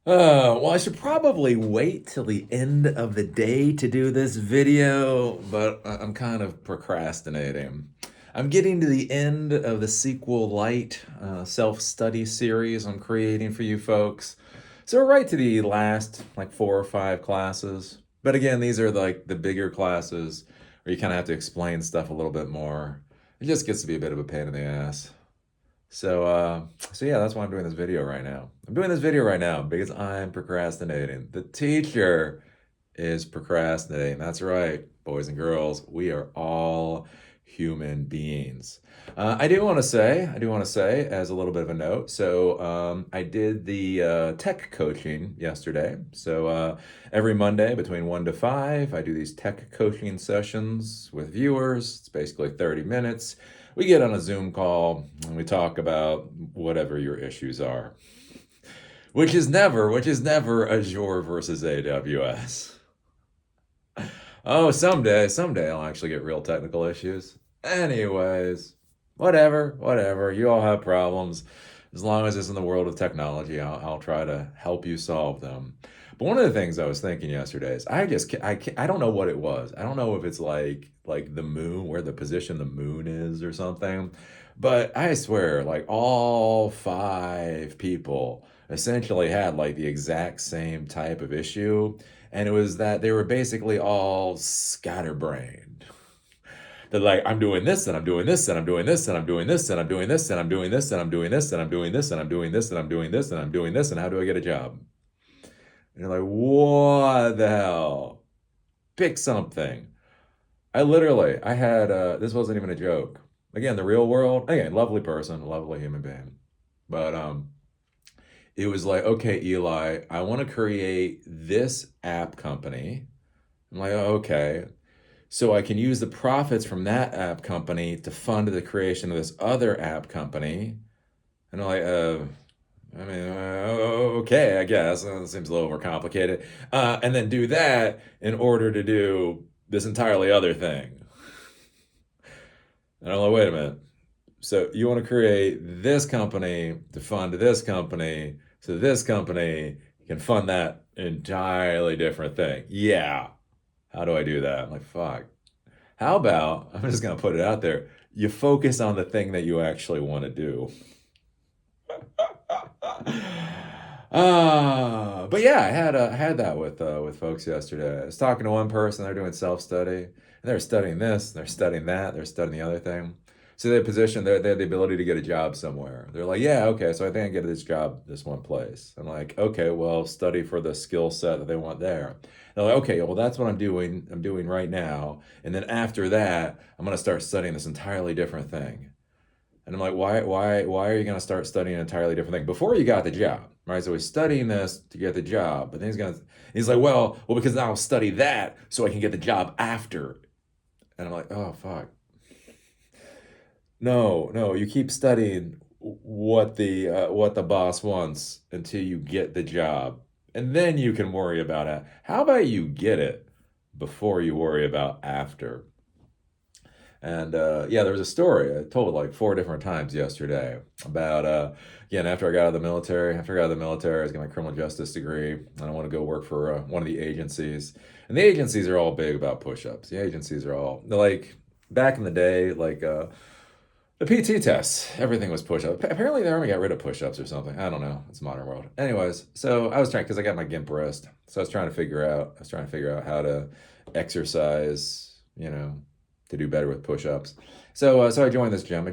Well, I should probably wait till the end of the day to do this video, but I'm kind of procrastinating. I'm getting to the end of the sequel light self-study series I'm creating for you folks. So we're right to the last like 4 or 5 classes. But again, these are like the bigger classes where you kind of have to explain stuff a little bit more. It just gets to be a bit of a pain in the ass. So yeah, that's why I'm doing this video right now. I'm doing this video right now because I'm procrastinating. The teacher is procrastinating. That's right, boys and girls. We are all human beings. I do want to say, as a little bit of a note. I did the tech coaching yesterday. Every Monday between 1 to 5, I do these tech coaching sessions with viewers. It's basically 30 minutes. We get on a Zoom call and we talk about whatever your issues are, which is never Azure versus AWS. Oh, someday I'll actually get real technical issues. Anyways, whatever. You all have problems. As long as it's in the world of technology, I'll try to help you solve them. But one of the things I was thinking yesterday is I don't know what it was. I don't know if it's like the moon, where the position the moon is or something. But I swear, like all 5 people essentially had like the exact same type of issue, and it was that they were basically all scatterbrained. They're like, I'm doing this and I'm doing this and I'm doing this and I'm doing this and I'm doing this and I'm doing this and I'm doing this and I'm doing this and I'm doing this and I'm doing this and I'm doing this, and how do I get a job? And you're like, what the hell? Pick something. I had this wasn't even a joke. Again, the real world. Again, lovely person, lovely human being. But it was like, okay, Eli, I want to create this app company. I'm like, oh, okay. So I can use the profits from that app company to fund the creation of this other app company. And I'm like, okay, I guess. It seems a little more complicated. And then do that in order to do this entirely other thing. And I'm like, wait a minute. So you want to create this company to fund this company, so this company can fund that entirely different thing. Yeah. How do I do that? I'm like, fuck. How about, I'm just going to put it out there, you focus on the thing that you actually want to do. But yeah, I had that with folks yesterday. I was talking to one person. They're doing self study, and they're studying this, they're studying that, they're studying the other thing. So they have the ability to get a job somewhere. They're like, yeah, okay, so I think I get this job this one place. I'm like, okay, well, study for the skill set that they want there. They're like, okay, well, that's what I'm doing. I'm doing right now, and then after that, I'm gonna start studying this entirely different thing. And I'm like, why are you going to start studying an entirely different thing before you got the job, right? So he's studying this to get the job, but then he's like, well, because now I'll study that so I can get the job after. And I'm like, oh fuck, no, you keep studying what the boss wants until you get the job, and then you can worry about it. How about you get it before you worry about after? And yeah, there was a story I told like 4 different times yesterday about again, after I got out of the military, I was getting my criminal justice degree, and I want to go work for one of the agencies. And the agencies are all big about push-ups. The agencies are all they're like back in the day, like the PT tests, everything was push-up. Apparently, the army got rid of push-ups or something. I don't know. It's modern world. Anyways, so I was trying because I got my gimp wrist, so I was trying to figure out how to exercise, to do better with push-ups. So I joined this gym.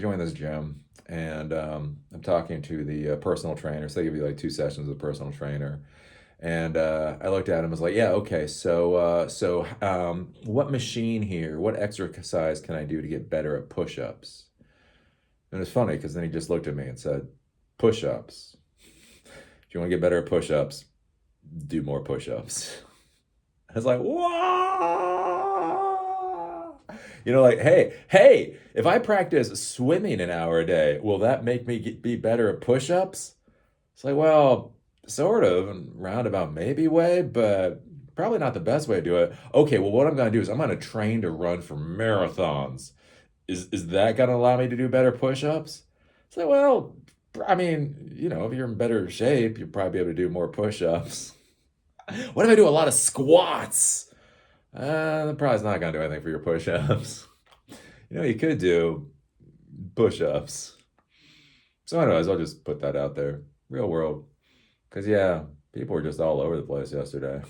And I'm talking to the personal trainer. So they give you like 2 sessions with a personal trainer. And I looked at him and was like, yeah, okay. What machine here? What exercise can I do to get better at push-ups? And it's funny because then he just looked at me and said, push-ups. If you want to get better at push-ups, do more push-ups. I was like, whoa. Like, hey, if I practice swimming an hour a day, will that make me be better at push-ups? It's like, well, sort of, in roundabout maybe way, but probably not the best way to do it. Okay, well, what I'm going to do is I'm going to train to run for marathons. Is that going to allow me to do better push-ups? It's like, well, I mean, if you're in better shape, you'll probably be able to do more push-ups. What if I do a lot of squats? That probably not going to do anything for your push-ups. You could do push-ups. So anyways, I'll just put that out there. Real world. Because, yeah, people were just all over the place yesterday.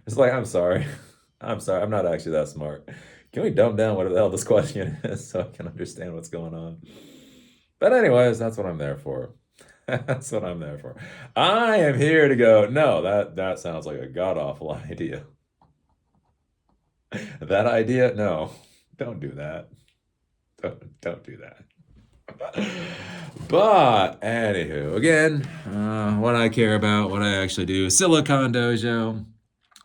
It's like, I'm sorry. I'm sorry. I'm not actually that smart. Can we dumb down what the hell this question is so I can understand what's going on? But anyways, that's what I'm there for. That's what I'm there for. I am here to go, no, that sounds like a god-awful idea. That idea? No. Don't do that. Don't do that. But anywho, again, what I care about, what I actually do, Silicon Dojo.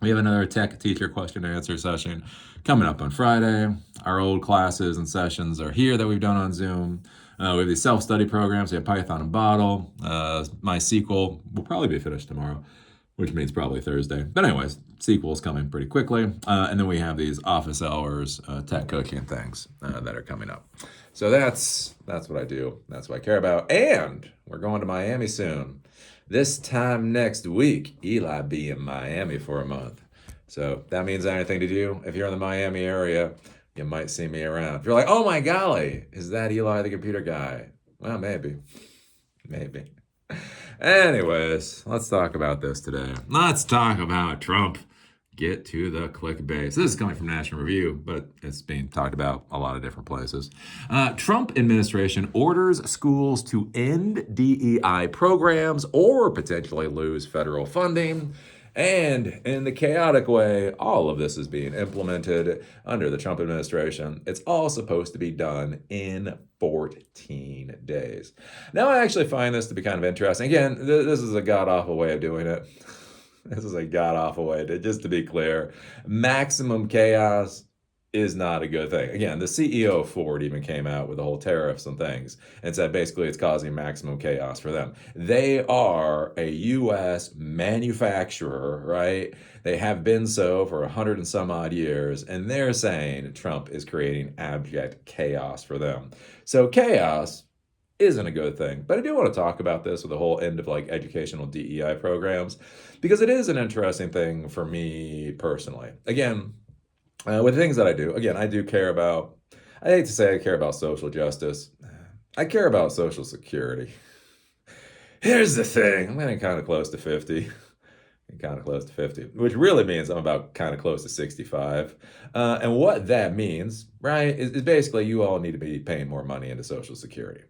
We have another tech teacher question and answer session coming up on Friday. Our old classes and sessions are here that we've done on Zoom. We have these self-study programs. We have Python and Bottle. MySQL will probably be finished tomorrow, which means probably Thursday. But anyways, SQL is coming pretty quickly. And then we have these office hours, tech coaching things that are coming up. So that's what I do. That's what I care about. And we're going to Miami soon. This time next week, Eli be in Miami for a month. So that means anything to you. If you're in the Miami area, you might see me around. If you're like, oh my golly, is that Eli the computer guy? Well, maybe. Maybe. Anyways, let's talk about this today. Let's talk about Trump. Get to the clickbait. So this is coming from National Review, but it's being talked about a lot of different places. Trump administration orders schools to end DEI programs or potentially lose federal funding. And in the chaotic way, all of this is being implemented under the Trump administration. It's all supposed to be done in 14 days. Now, I actually find this to be kind of interesting. Again, this is a god-awful way of doing it. This is a god-awful way just to be clear, maximum chaos is not a good thing. Again, the CEO of Ford even came out with the whole tariffs and things and said basically it's causing maximum chaos for them. They are a U.S. manufacturer, right? They have been so for 100 and some odd years, and they're saying Trump is creating abject chaos for them. So chaos isn't a good thing. But I do want to talk about this with the whole end of educational DEI programs, because it is an interesting thing for me personally. Again, with the things that I do, again, I do care about, I hate to say I care about social justice. I care about Social Security. Here's the thing. I'm getting kind of close to 50. Kind of close to 50, which really means I'm about kind of close to 65. And what that means, right, is basically you all need to be paying more money into Social Security.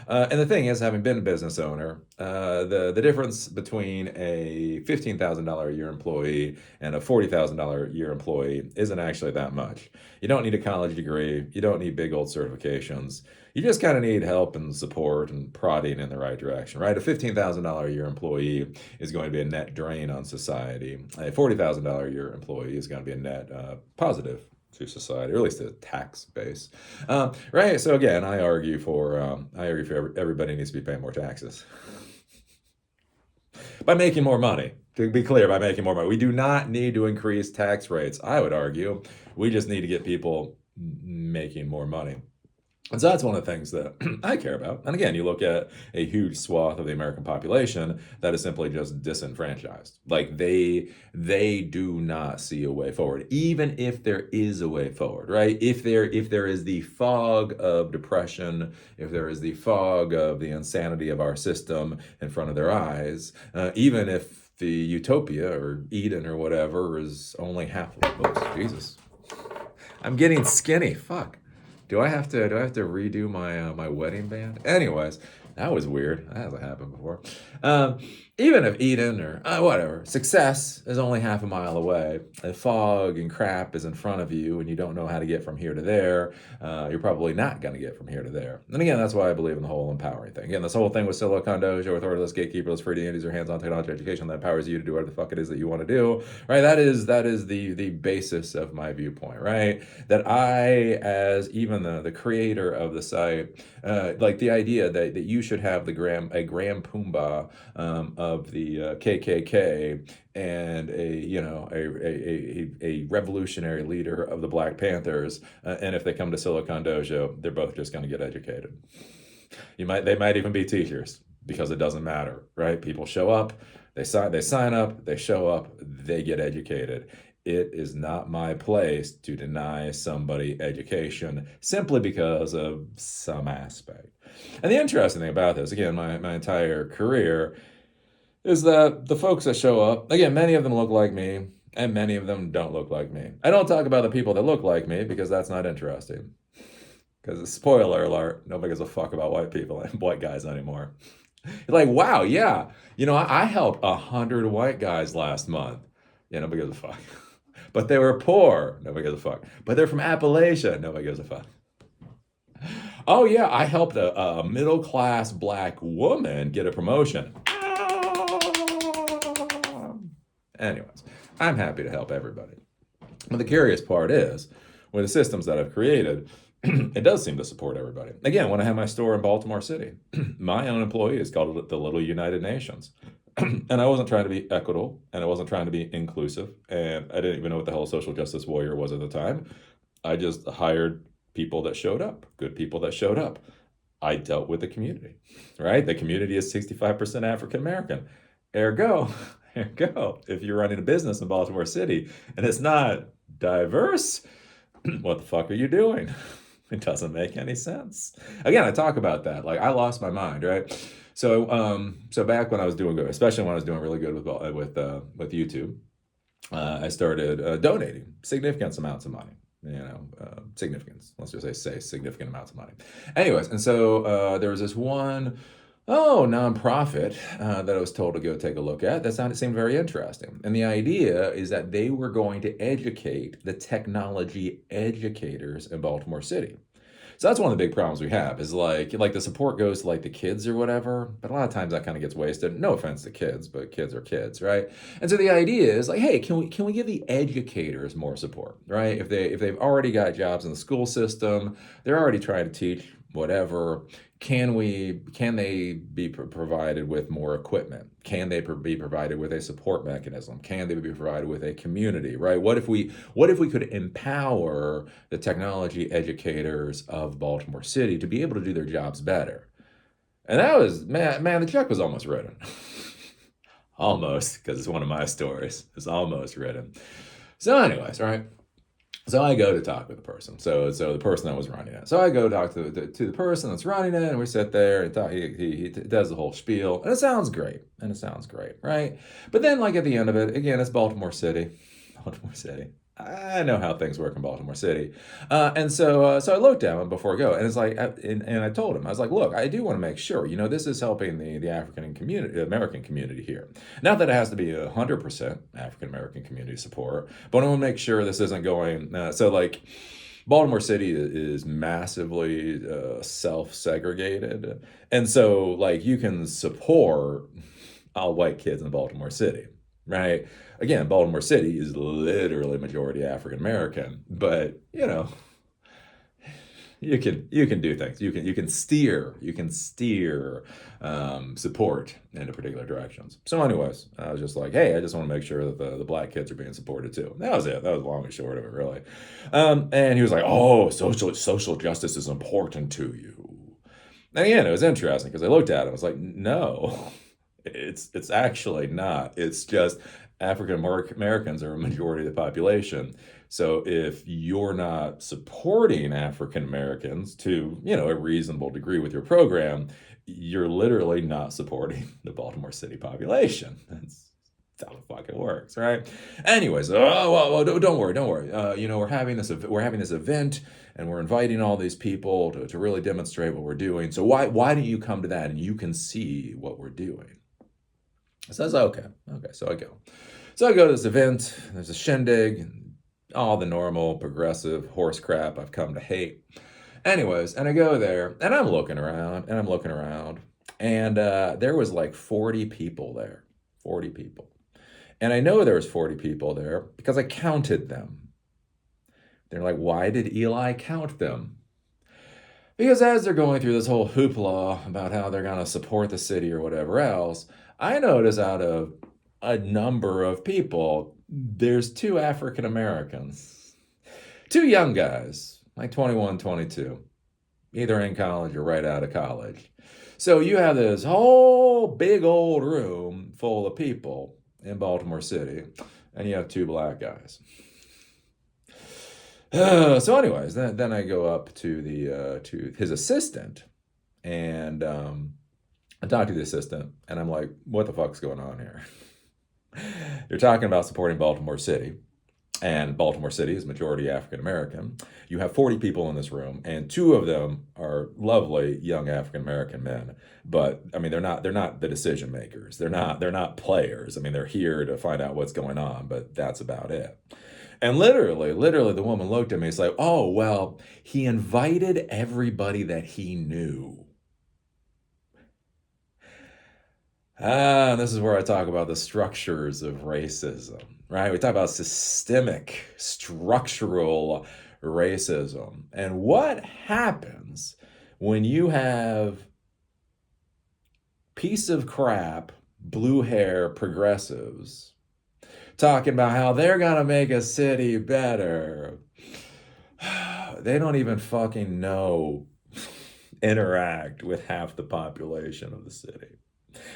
And the thing is, having been a business owner, the difference between a $15,000 a year employee and a $40,000 a year employee isn't actually that much. You don't need a college degree. You don't need big old certifications. You just kind of need help and support and prodding in the right direction, right? A $15,000 a year employee is going to be a net drain on society. A $40,000 a year employee is going to be a net positive to society, or at least a tax base, right? So again, I argue for everybody needs to be paying more taxes by making more money. To be clear, by making more money, we do not need to increase tax rates. I would argue we just need to get people making more money. And so that's one of the things that I care about. And again, you look at a huge swath of the American population that is simply just disenfranchised. They do not see a way forward, even if there is a way forward, right? If there is the fog of depression, if there is the fog of the insanity of our system in front of their eyes, even if the utopia or Eden or whatever is only half. Oh, Jesus, I'm getting skinny. Fuck. Do I have to redo my wedding band? Anyways, that was weird. That hasn't happened before. Even if Eden or whatever, success is only half a mile away. If fog and crap is in front of you and you don't know how to get from here to there, you're probably not going to get from here to there. And again, that's why I believe in the whole empowering thing. Again, this whole thing with Silicon Dojo, authority-less, gatekeeperless, free to use your hands-on technology education that empowers you to do whatever the fuck it is that you want to do, right? That is the basis of my viewpoint, right? That I, as even the creator of the site, like the idea that you should have a Graham Pumbaa of the KKK and a revolutionary leader of the Black Panthers, and if they come to Silicon Dojo, they're both just going to get educated. They might even be teachers because it doesn't matter, right? People show up, they sign up, they show up, they get educated. It is not my place to deny somebody education simply because of some aspect. And the interesting thing about this, again, my entire career, is that the folks that show up, again, many of them look like me, and many of them don't look like me. I don't talk about the people that look like me because that's not interesting. Because, spoiler alert, nobody gives a fuck about white people and white guys anymore. You're like, wow, yeah. I helped 100 white guys last month. Yeah, nobody gives a fuck. But they were poor. Nobody gives a fuck. But they're from Appalachia. Nobody gives a fuck. Oh, yeah, I helped a middle-class black woman get a promotion. Anyways, I'm happy to help everybody. But the curious part is, with the systems that I've created, it does seem to support everybody. Again, when I had my store in Baltimore City, my own employees called it the Little United Nations. And I wasn't trying to be equitable, and I wasn't trying to be inclusive, and I didn't even know what the hell a social justice warrior was at the time. I just hired people that showed up, good people that showed up. I dealt with the community, right? The community is 65% African American. Ergo, if you're running a business in Baltimore City and it's not diverse, what the fuck are you doing? It doesn't make any sense. Again, I talk about that. Like, I lost my mind, right? So back when I was doing good, especially when I was doing really good with YouTube, I started donating significant amounts of money. Significance. Let's just say significant amounts of money. Anyways, and so there was this one nonprofit that I was told to go take a look at. It seemed very interesting. And the idea is that they were going to educate the technology educators in Baltimore City. So that's one of the big problems we have is like the support goes to like the kids or whatever, but a lot of times that kind of gets wasted. No offense to kids, but kids are kids, right? And so the idea is like, hey, can we give the educators more support, right? If they've already got jobs in the school system, they're already trying to teach whatever. Can they be provided with more equipment? Can they be provided with a support mechanism? Can they be provided with a community, right? What if we could empower the technology educators of Baltimore City to be able to do their jobs better? And that was, man, the check was almost written. Almost, because it's one of my stories. It's almost written. So anyways, right? So I go to talk with the person. So the person that was running it. So I go talk to the person that's running it, and we sit there and talk. He does the whole spiel, and it sounds great. Right? But then, like at the end of it, again, it's Baltimore City. Baltimore City. I know how things work in Baltimore City, and so I looked at him before I go, and it's like, and I told him, I was like, look, I do want to make sure, this is helping the African American community here. Not that it has to be 100% African American community support, but I want to make sure this isn't going. So like, Baltimore City is massively self-segregated, and so like you can support all white kids in Baltimore City. Right. Again, Baltimore City is literally majority African American, but you can do things. You can steer support into particular directions. So, anyways, I was just like, hey, I just want to make sure that the black kids are being supported too. That was it. That was long and short of it, really. And he was like, oh, social justice is important to you. And again, it was interesting because I looked at it. I was like, no. It's actually not. It's just African Americans are a majority of the population. So if you're not supporting African Americans to, a reasonable degree with your program, you're literally not supporting the Baltimore City population. That's how the fuck it works, right? Anyways, well, don't worry. We're having this event, and we're inviting all these people to really demonstrate what we're doing. So why don't you come to that and you can see what we're doing? So I was okay. So I go. So I go to this event. There's a shindig and all the normal progressive horse crap I've come to hate. Anyways, and I go there, and I'm looking around, and there was like 40 people there. 40 people. And I know there was 40 people there because I counted them. They're like, why did Eli count them? Because as they're going through this whole hoopla about how they're going to support the city or whatever else, I notice out of a number of people, there's 2 African Americans, 2 young guys, like 21, 22. either in college or right out of college. So you have this whole big old room full of people in Baltimore City, and you have two black guys. So, anyways, then I go up to the to his assistant, and I talk to the assistant, and I'm like, "What the fuck's going on here?" You're talking about supporting Baltimore City, and Baltimore City is majority African American. You have 40 people in this room, and two of them are lovely young African American men. But I mean, they're not the decision makers. They're not players. I mean, they're here to find out what's going on, but that's about it. And literally, the woman looked at me. It's like, oh well, he invited everybody that he knew. This is where I talk about the structures of racism, right? We talk about systemic, structural racism. And what happens when you have piece of crap, blue hair progressives talking about how they're going to make a city better? They don't even fucking know, interact with half the population of the city.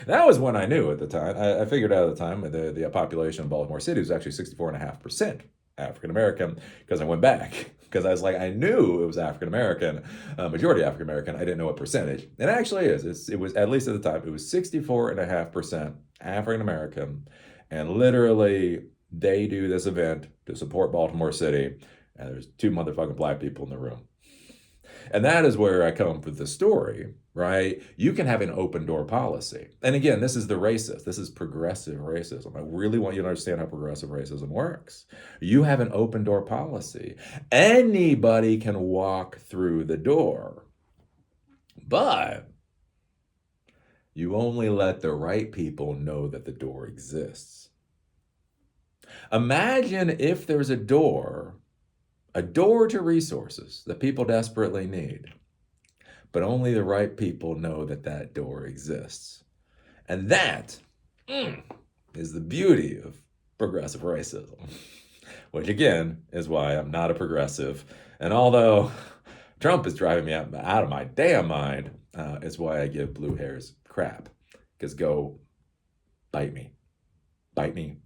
That was when I knew at the time. I figured out at the time the population of Baltimore City was actually 64.5% African American because I went back. Because I was like, I knew it was African American, majority African American. I didn't know what percentage. It actually is. It was, at least at the time, it was 64.5% African American. And literally, they do this event to support Baltimore City. And there's two motherfucking black people in the room. And that is where I come with the story, right? You can have an open door policy. And again, this is the racist. This is progressive racism. I really want you to understand how progressive racism works. You have an open door policy. Anybody can walk through the door, but you only let the right people know that the door exists. Imagine if there's a door to resources that people desperately need, but only the right people know that that door exists. And that is the beauty of progressive racism, which again is why I'm not a progressive. And although Trump is driving me out of my damn mind, it's why I give blue hairs crap. Because go bite me, bite me,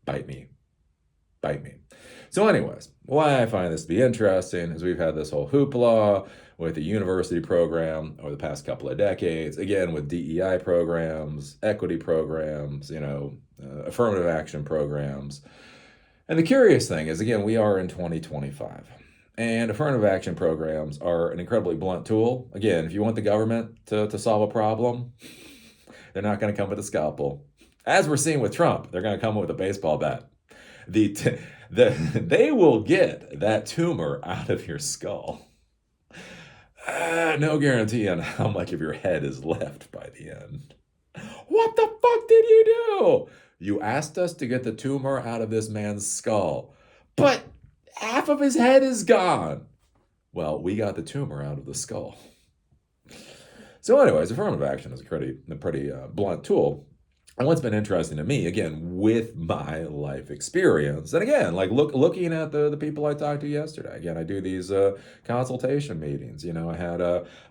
bite me, bite me. So anyways, why I find this to be interesting is we've had this whole hoopla with the university program over the past couple of decades, again with DEI programs, equity programs, affirmative action programs. And the curious thing is, again, we are in 2025. And affirmative action programs are an incredibly blunt tool. Again, if you want the government to solve a problem, they're not going to come with a scalpel. As we're seeing with Trump, they're going to come with a baseball bat. They will get that tumor out of your skull. No guarantee on how much of your head is left by the end. What the fuck did you do? You asked us to get the tumor out of this man's skull, but half of his head is gone. Well, we got the tumor out of the skull. So anyways, affirmative action is a pretty blunt tool. And what's been interesting to me, again, with my life experience, and again, like looking at the people I talked to yesterday. Again, I do these consultation meetings. I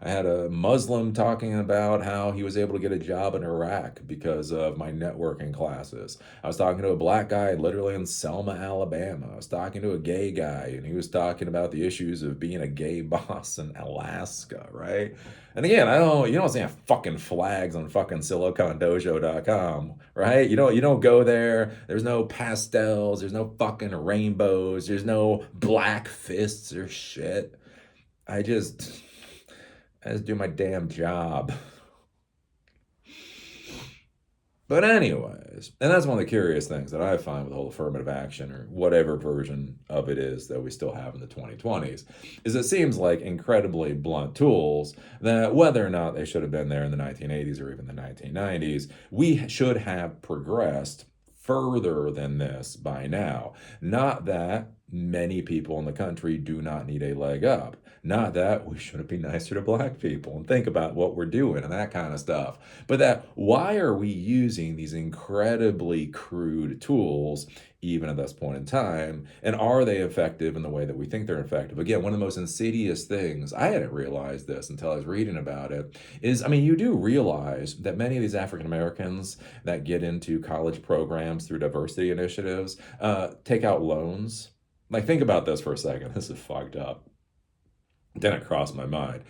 had a Muslim talking about how he was able to get a job in Iraq because of my networking classes. I was talking to a black guy literally in Selma, Alabama. I was talking to a gay guy, and he was talking about the issues of being a gay boss in Alaska, right? And again, you don't see fucking flags on fucking silicondojo.com, right? You don't go there. There's no pastels. There's no fucking rainbows. There's no black fists or shit. I just do my damn job. But anyways, and that's one of the curious things that I find with the whole affirmative action or whatever version of it is that we still have in the 2020s, is it seems like incredibly blunt tools that whether or not they should have been there in the 1980s or even the 1990s, we should have progressed further than this by now. Not that many people in the country do not need a leg up. Not that we shouldn't be nicer to black people and think about what we're doing and that kind of stuff, but that why are we using these incredibly crude tools even at this point in time? And are they effective in the way that we think they're effective? Again, one of the most insidious things, I hadn't realized this until I was reading about it, is, I mean, you do realize that many of these African Americans that get into college programs through diversity initiatives take out loans. Like, think about this for a second. This is fucked up. Didn't cross my mind.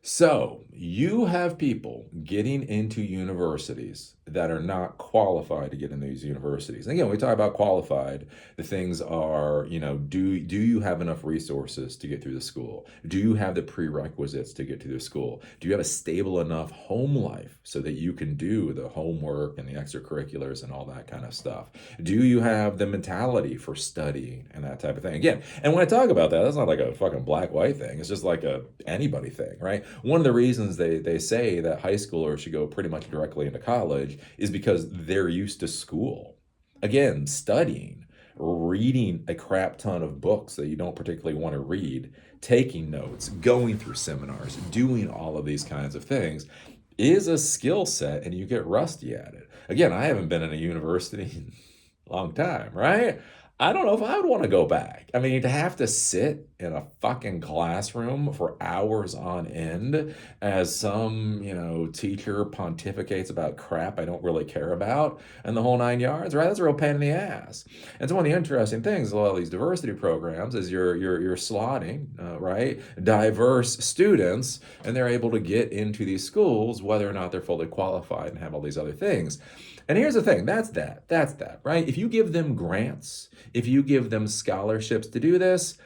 So, you have people getting into universities that are not qualified to get into these universities. And again, when we talk about qualified, the things are, do you have enough resources to get through the school? Do you have the prerequisites to get to the school? Do you have a stable enough home life so that you can do the homework and the extracurriculars and all that kind of stuff? Do you have the mentality for studying and that type of thing? Again, and when I talk about that, that's not like a fucking black-white thing. It's just like a anybody thing, right? One of the reasons they say that high schoolers should go pretty much directly into college is because they're used to school. Again, studying, reading a crap ton of books that you don't particularly want to read, taking notes, going through seminars, doing all of these kinds of things is a skill set, and you get rusty at it. Again, I haven't been in a university in a long time, right? I don't know if I would want to go back. I mean, to have to sit in a fucking classroom for hours on end as some, teacher pontificates about crap I don't really care about and the whole 9 yards, right? That's a real pain in the ass. And so one of the interesting things, a lot of these diversity programs is you're slotting, right, diverse students, and they're able to get into these schools whether or not they're fully qualified and have all these other things. And here's the thing, that's that, right? If you give them grants, if you give them scholarships to do this,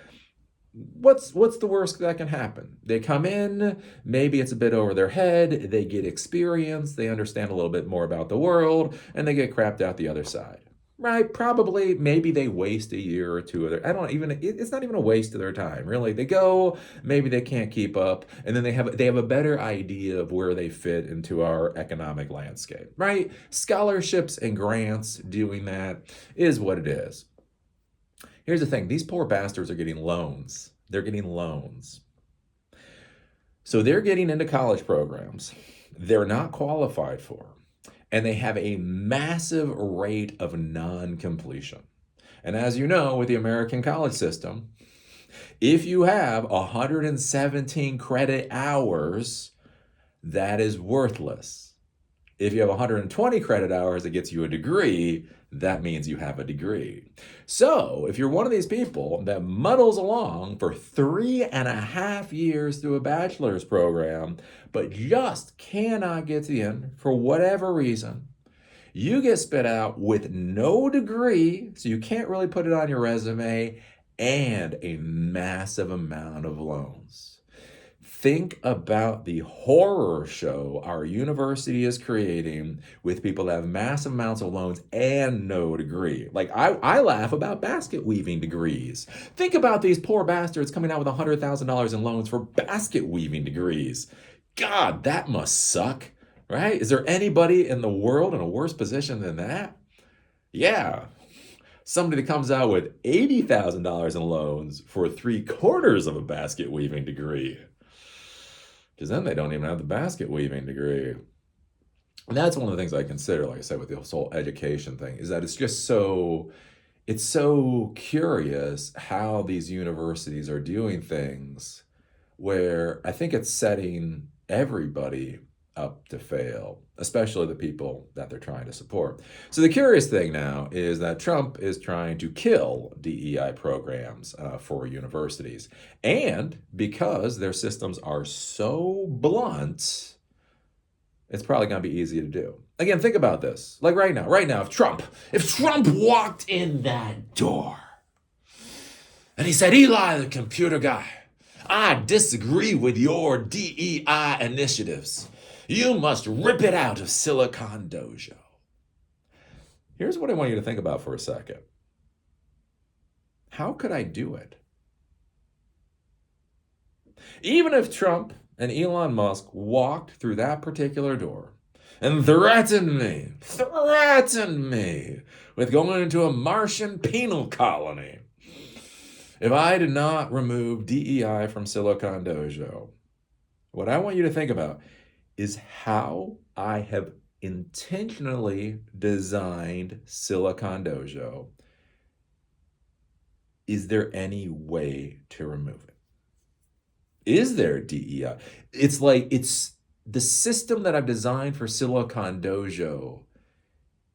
what's the worst that can happen? They come in, maybe it's a bit over their head, they get experience, they understand a little bit more about the world, and they get crapped out the other side. Right? Probably, maybe they waste a year or two of their, it's not even a waste of their time, really. They go, maybe they can't keep up, and then they have a better idea of where they fit into our economic landscape, right? Scholarships and grants doing that is what it is. Here's the thing, these poor bastards are getting loans. They're getting loans. So they're getting into college programs they're not qualified for. And they have a massive rate of non-completion. And as you know, with the American college system, if you have 117 credit hours, that is worthless. If you have 120 credit hours that gets you a degree, that means you have a degree. So if you're one of these people that muddles along for 3.5 years through a bachelor's program, but just cannot get to the end for whatever reason, you get spit out with no degree, so you can't really put it on your resume, and a massive amount of loans. Think about the horror show our university is creating with people that have massive amounts of loans and no degree. Like, I laugh about basket weaving degrees. Think about these poor bastards coming out with $100,000 in loans for basket weaving degrees. God, that must suck, right? Is there anybody in the world in a worse position than that? Yeah. Somebody that comes out with $80,000 in loans for 3/4 of a basket weaving degree. Because then they don't even have the basket weaving degree. And that's one of the things I consider, like I said, with this whole education thing, is that it's so curious how these universities are doing things where I think it's setting everybody up to fail, especially the people that they're trying to support. So the curious thing now is that Trump is trying to kill DEI programs for universities. And because their systems are so blunt, it's probably going to be easy to do. Again, think about this. Like right now, if Trump walked in that door and he said, "Eli, the computer guy, I disagree with your DEI initiatives. You must rip it out of Silicon Dojo." Here's what I want you to think about for a second. How could I do it? Even if Trump and Elon Musk walked through that particular door and threatened me with going into a Martian penal colony, If I did not remove DEI from Silicon Dojo, what I want you to think about is how I have intentionally designed Silicon Dojo. Is there any way to remove it? Is there DEI? It's the system that I've designed for Silicon Dojo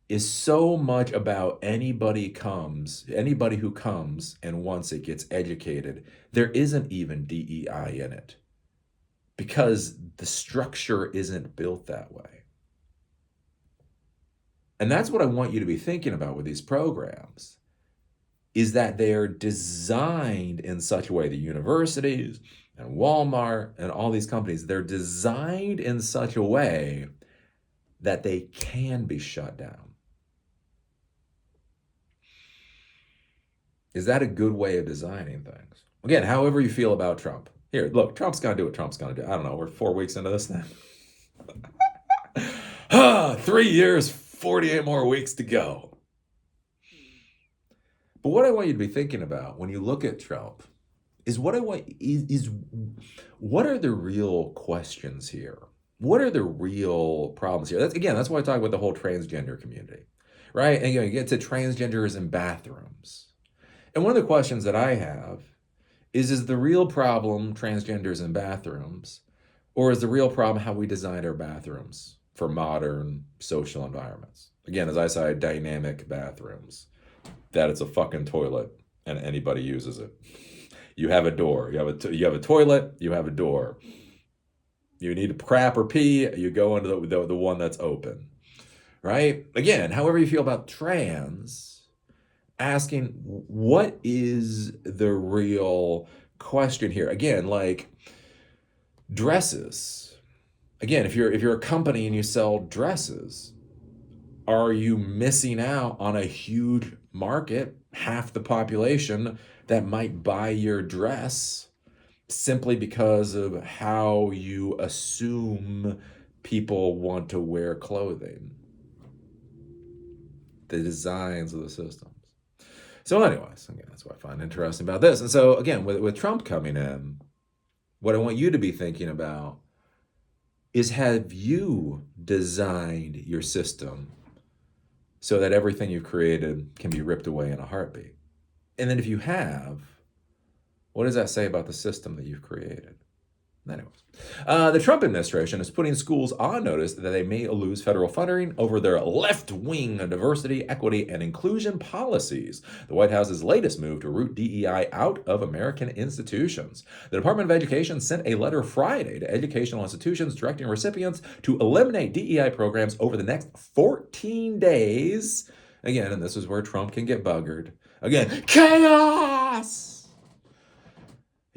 is so much about anybody who comes and once it gets educated, there isn't even DEI in it because the structure isn't built that way. And that's what I want you to be thinking about with these programs, is that they're designed in such a way, the universities and Walmart and all these companies, they're designed in such a way that they can be shut down. Is that a good way of designing things? Again, however you feel about Trump. Here, look, Trump's going to do what Trump's going to do. I don't know, we're 4 weeks into this thing. 3 years, 48 more weeks to go. But what I want you to be thinking about when you look at Trump is what are the real questions here? What are the real problems here? That's why I talk about the whole transgender community, right? And you get to transgenders in bathrooms. And one of the questions that I have is the real problem transgenders in bathrooms, or is the real problem how we design our bathrooms for modern social environments? Again, as I say, dynamic bathrooms, that it's a fucking toilet and anybody uses it. You have a door, you have a toilet, you have a door. You need to crap or pee, you go into the one that's open, right? Again, however you feel about trans, asking what is the real question here. Again, like dresses. Again, if you're a company and you sell dresses, are you missing out on a huge market, half the population that might buy your dress simply because of how you assume people want to wear clothing? The designs of the systems. So anyways, again, that's what I find interesting about this. And so again, with Trump coming in, what I want you to be thinking about is, have you designed your system so that everything you've created can be ripped away in a heartbeat? And then if you have, what does that say about the system that you've created? Anyways, the Trump administration is putting schools on notice that they may lose federal funding over their left-wing diversity, equity, and inclusion policies. The White House's latest move to root DEI out of American institutions. The Department of Education sent a letter Friday to educational institutions directing recipients to eliminate DEI programs over the next 14 days. Again, and this is where Trump can get buggered. Again, chaos!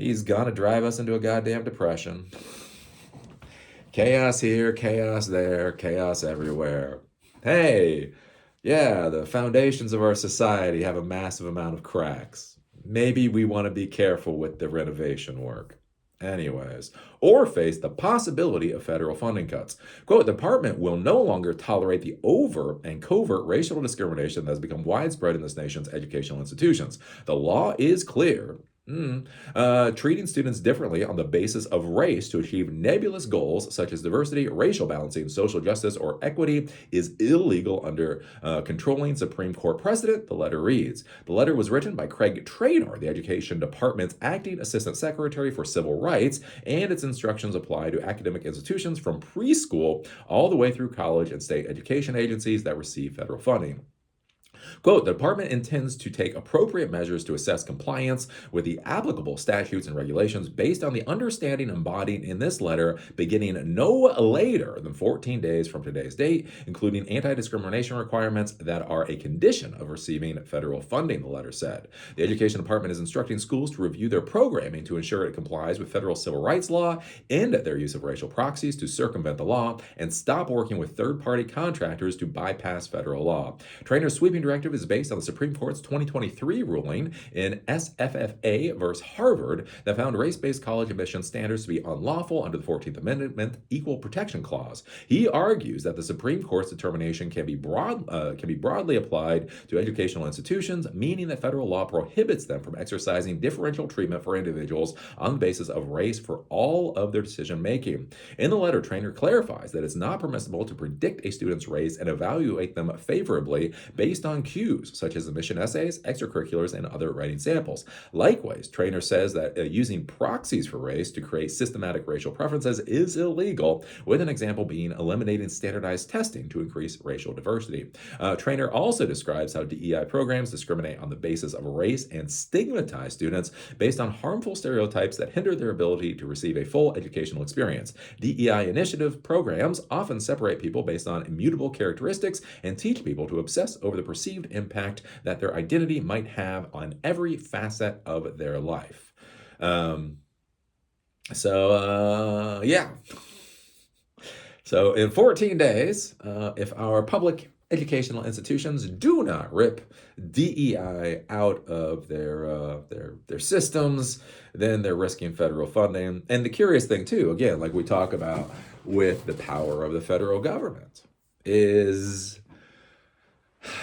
He's gonna drive us into a goddamn depression. Chaos here, chaos there, chaos everywhere. Hey, yeah, the foundations of our society have a massive amount of cracks. Maybe we want to be careful with the renovation work. Anyways, or face the possibility of federal funding cuts. Quote, the department will no longer tolerate the overt and covert racial discrimination that has become widespread in this nation's educational institutions. The law is clear. Treating students differently on the basis of race to achieve nebulous goals such as diversity, racial balancing, social justice, or equity is illegal under controlling Supreme Court precedent, the letter reads. The letter was written by Craig Traynor, the Education Department's Acting Assistant Secretary for Civil Rights, and its instructions apply to academic institutions from preschool all the way through college and state education agencies that receive federal funding. Quote, the department intends to take appropriate measures to assess compliance with the applicable statutes and regulations based on the understanding embodied in this letter beginning no later than 14 days from today's date, including anti-discrimination requirements that are a condition of receiving federal funding, the letter said. The Education Department is instructing schools to review their programming to ensure it complies with federal civil rights law, end their use of racial proxies to circumvent the law, and stop working with third-party contractors to bypass federal law. Trainor's sweeping directive directive is based on the Supreme Court's 2023 ruling in SFFA versus Harvard that found race-based college admission standards to be unlawful under the 14th Amendment Equal Protection Clause. He argues that the Supreme Court's determination can be broadly applied to educational institutions, meaning that federal law prohibits them from exercising differential treatment for individuals on the basis of race for all of their decision making. In the letter, Traynor clarifies that it's not permissible to predict a student's race and evaluate them favorably based on cues such as admission essays, extracurriculars, and other writing samples. Likewise, Traynor says that using proxies for race to create systematic racial preferences is illegal, with an example being eliminating standardized testing to increase racial diversity. Traynor also describes how DEI programs discriminate on the basis of race and stigmatize students based on harmful stereotypes that hinder their ability to receive a full educational experience. DEI initiative programs often separate people based on immutable characteristics and teach people to obsess over the perceived impact that their identity might have on every facet of their life. Yeah. So in 14 days, if our public educational institutions do not rip DEI out of their systems, then they're risking federal funding. And the curious thing too, again, like we talk about with the power of the federal government, is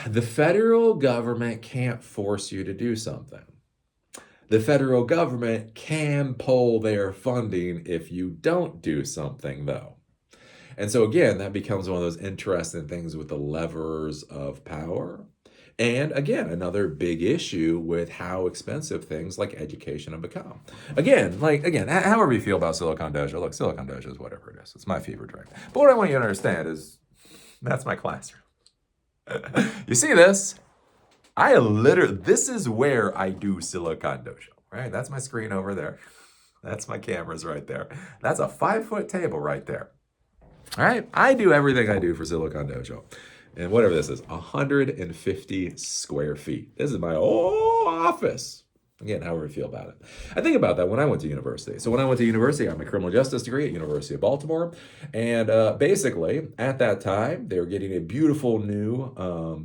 the federal government can't force you to do something. The federal government can pull their funding if you don't do something, though. And so again, that becomes one of those interesting things with the levers of power. And again, another big issue with how expensive things like education have become. Again, however you feel about Silicon Dojo, look, Silicon Dojo is whatever it is. It's my fever dream. But what I want you to understand is that's my classroom. You see this? This is where I do Silicon Dojo, right? That's my screen over there. That's my cameras right there. That's a 5-foot table right there. All right, I do everything I do for Silicon Dojo. And whatever this is, 150 square feet. This is my whole office. Again, however you feel about it. I think about that when I went to university. So when I went to university, I got my criminal justice degree at University of Baltimore. And basically, at that time, they were getting a beautiful new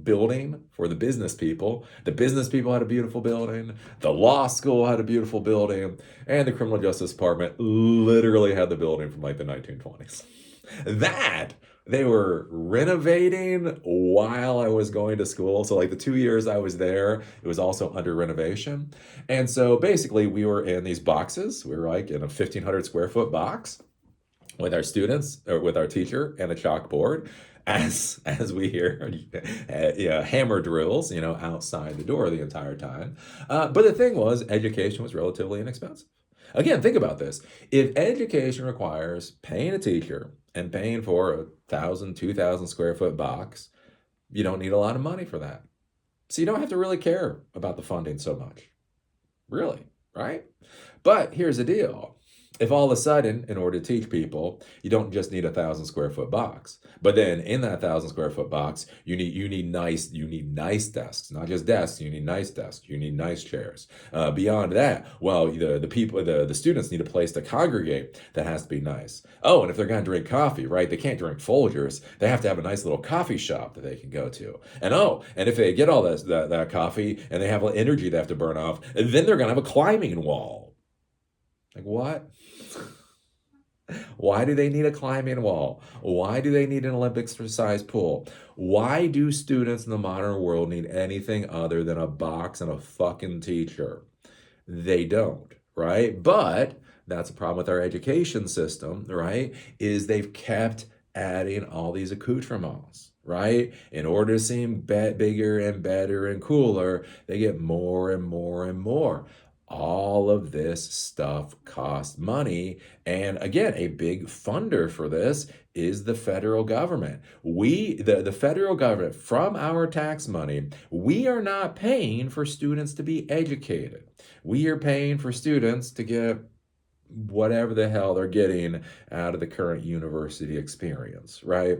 building for the business people. The business people had a beautiful building. The law school had a beautiful building. And the criminal justice department literally had the building from like the 1920s. That they were renovating while I was going to school. So like the 2 years I was there, it was also under renovation. And so basically we were in these boxes. We were like in a 1,500 square foot box with our students, or with our teacher and a chalkboard, as we hear hammer drills, outside the door the entire time. But the thing was, education was relatively inexpensive. Again, think about this. If education requires paying a teacher and paying for a 1,000, 2,000 square foot box, you don't need a lot of money for that. So you don't have to really care about the funding so much. Really, right? But here's the deal. If all of a sudden, in order to teach people, you don't just need a 1,000 square foot box, but then in that 1,000 square foot box, you need nice desks, not just desks. You need nice desks. You need nice chairs. Beyond that, well, the students need a place to congregate that has to be nice. Oh, and if they're going to drink coffee, right? They can't drink Folgers. They have to have a nice little coffee shop that they can go to. And if they get all that coffee and they have energy they have to burn off, then they're going to have a climbing wall. Like what? Why do they need a climbing wall? Why do they need an Olympics-sized pool? Why do students in the modern world need anything other than a box and a fucking teacher? They don't, right? But that's a problem with our education system, right? Is they've kept adding all these accoutrements, right? In order to seem bigger and better and cooler, they get more and more and more. All of this stuff costs money. And again, a big funder for this is the federal government. The federal government, from our tax money, we are not paying for students to be educated. We are paying for students to get whatever the hell they're getting out of the current university experience, right?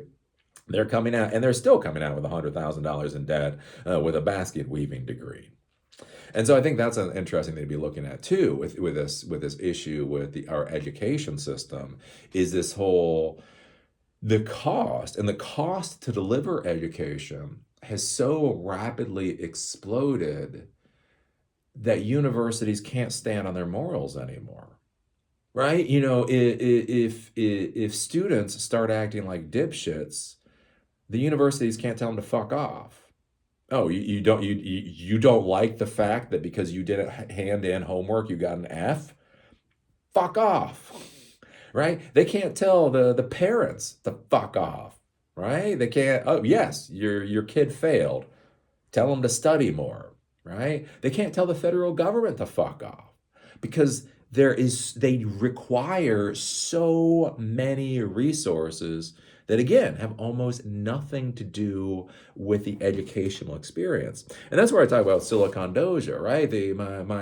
They're coming out, and they're still coming out with $100,000 in debt with a basket weaving degree. And so I think that's an interesting thing to be looking at too with this issue with our education system, is the cost to deliver education has so rapidly exploded that universities can't stand on their morals anymore. Right? You know, if students start acting like dipshits, the universities can't tell them to fuck off. Oh, you don't like the fact that because you didn't hand in homework, you got an F? Fuck off. Right? They can't tell the parents to fuck off. Right? They can't, oh yes, your kid failed. Tell them to study more, right? They can't tell the federal government to fuck off because they require so many resources that again have almost nothing to do with the educational experience. And that's where I talk about Silicon Doja, right?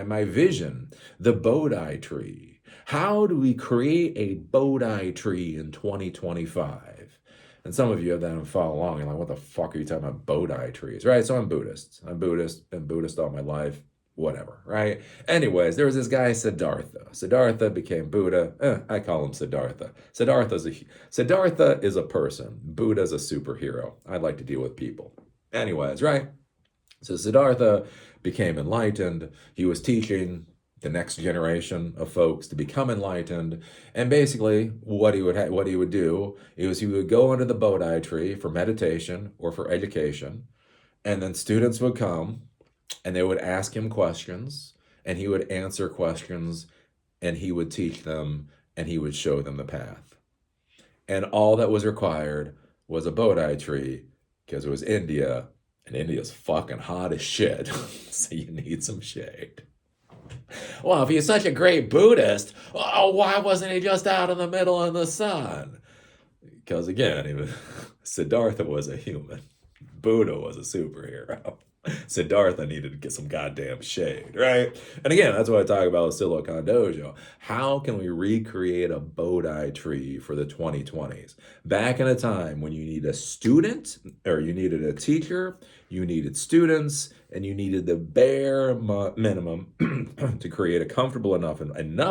My vision, the Bodhi tree. How do we create a Bodhi tree in 2025? And some of you have that follow along. You're like, what the fuck are you talking about Bodhi trees? Right? So I'm Buddhist. I'm Buddhist, been Buddhist all my life, whatever, right? Anyways, there was this guy, Siddhartha. Siddhartha became Buddha. I call him Siddhartha. Siddhartha is a person. Buddha's a superhero. I like to deal with people. Anyways, right? So Siddhartha became enlightened. He was teaching the next generation of folks to become enlightened. And basically, what he would do is he would go under the Bodhi tree for meditation or for education, and then students would come and they would ask him questions, and he would answer questions, and he would teach them, and he would show them the path. And all that was required was a Bodhi tree, because it was India, and India's fucking hot as shit. So you need some shade. Well, if he's such a great Buddhist, oh, why wasn't he just out in the middle of the sun? Because again, Siddhartha was a human. Buddha was a superhero. Siddhartha needed to get some goddamn shade, right? And again, that's what I talk about with Silicon Dojo. How can we recreate a Bodhi tree for the 2020s? Back in a time when you need a student, or you needed a teacher, you needed students, and you needed the bare minimum to create a comfortable enough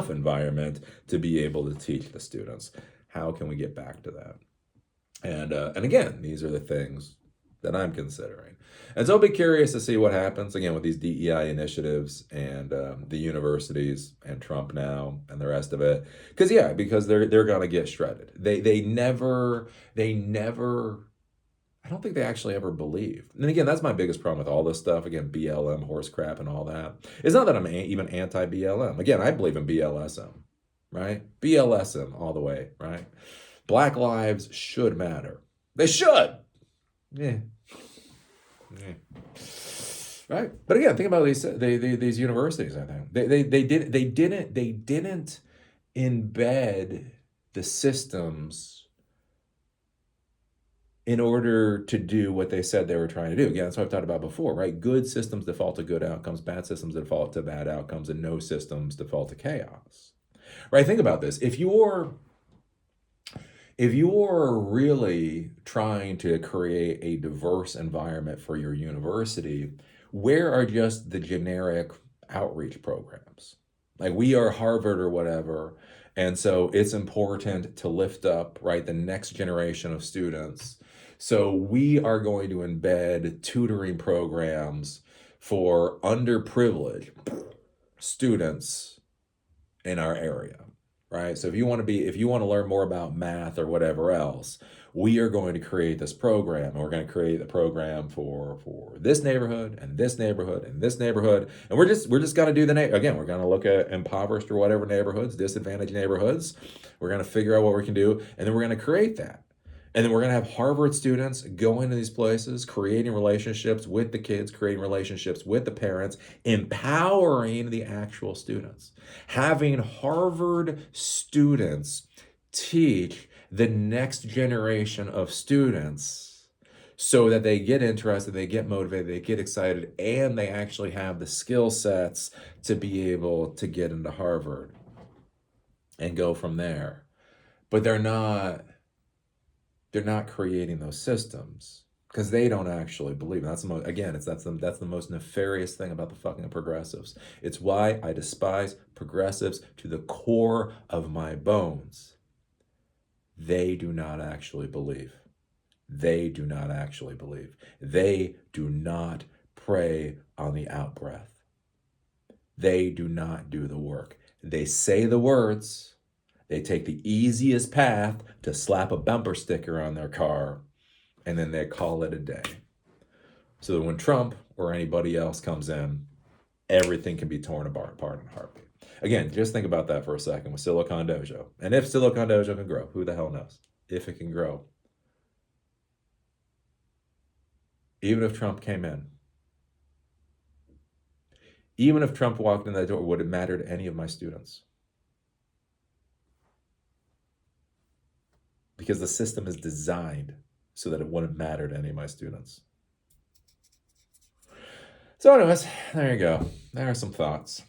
environment to be able to teach the students. How can we get back to that? And again, these are the things that I'm considering. And so I'll be curious to see what happens again with these DEI initiatives and the universities and Trump now and the rest of it. Because they're gonna get shredded. They never. I don't think they actually ever believed. And again, that's my biggest problem with all this stuff. Again, BLM, horse crap, and all that. It's not that I'm even anti-BLM. Again, I believe in BLSM, right? BLSM all the way, right? Black lives should matter. They should. Yeah. Right. But again, think about these universities. I think they didn't embed the systems in order to do what they said they were trying to do. Again, that's what I've talked about before, right? Good systems default to good outcomes, bad systems default to bad outcomes, and no systems default to chaos. Right? Think about this. If you're really trying to create a diverse environment for your university, where are just the generic outreach programs? Like we are Harvard or whatever, and so it's important to lift up, right, the next generation of students. So we are going to embed tutoring programs for underprivileged students in our area. Right? So if you want to learn more about math or whatever else, we are going to create this program, and we're going to create the program for this neighborhood and this neighborhood and this neighborhood, and we're just going to do again, we're going to look at impoverished or whatever neighborhoods, disadvantaged neighborhoods. We're going to figure out what we can do, and then we're going to create that. And then we're going to have Harvard students go into these places, creating relationships with the kids, creating relationships with the parents, empowering the actual students. Having Harvard students teach the next generation of students so that they get interested, they get motivated, they get excited, and they actually have the skill sets to be able to get into Harvard and go from there. But they're not creating those systems because they don't actually believe. And that's the most, again, that's the most nefarious thing about the fucking progressives. It's why I despise progressives to the core of my bones. They do not actually believe. They do not actually believe. They do not pray on the out breath. They do not do the work. They say the words. They take the easiest path to slap a bumper sticker on their car, and then they call it a day. So that when Trump or anybody else comes in, everything can be torn apart in a heartbeat. Again, just think about that for a second with Silicon Dojo. And if Silicon Dojo can grow, who the hell knows? If it can grow. Even if Trump came in, even if Trump walked in that door, would it matter to any of my students? Because the system is designed so that it wouldn't matter to any of my students. So anyways, there you go. There are some thoughts.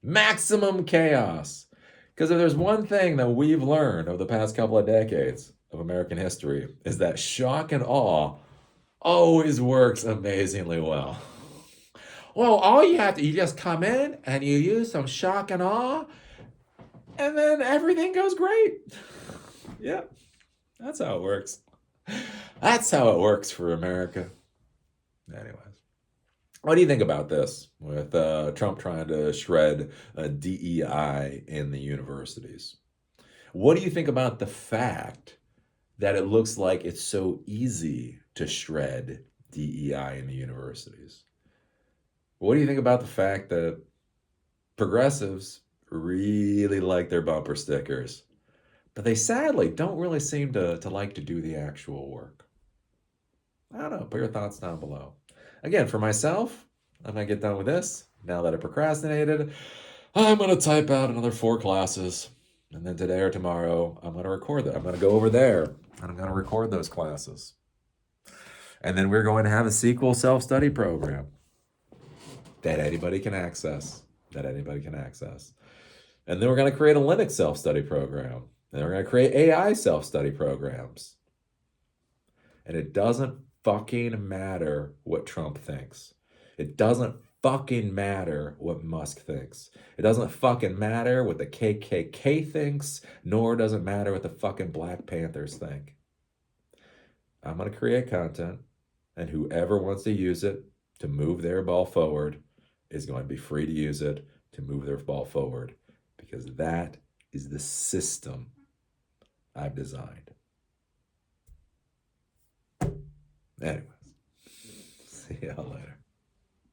Maximum chaos. Because if there's one thing that we've learned over the past couple of decades of American history, is that shock and awe always works amazingly well. Well, all you just come in and you use some shock and awe, and then everything goes great. Yeah, that's how it works. That's how it works for America. Anyways, what do you think about this with Trump trying to shred DEI in the universities? What do you think about the fact that it looks like it's so easy to shred DEI in the universities? What do you think about the fact that progressives really like their bumper stickers, but they sadly don't really seem to like to do the actual work? I don't know. Put your thoughts down below. Again, for myself, I'm going to get done with this. Now that I procrastinated, I'm going to type out another 4 classes. And then today or tomorrow, I'm going to record that. I'm going to go over there and I'm going to record those classes. And then we're going to have a sequel self-study program that anybody can access. And then we're going to create a Linux self-study program. And we're going to create AI self-study programs. And it doesn't fucking matter what Trump thinks. It doesn't fucking matter what Musk thinks. It doesn't fucking matter what the KKK thinks, nor does it matter what the fucking Black Panthers think. I'm going to create content, and whoever wants to use it to move their ball forward is going to be free to use it to move their ball forward, because that is the system I've designed. Anyways, see y'all later.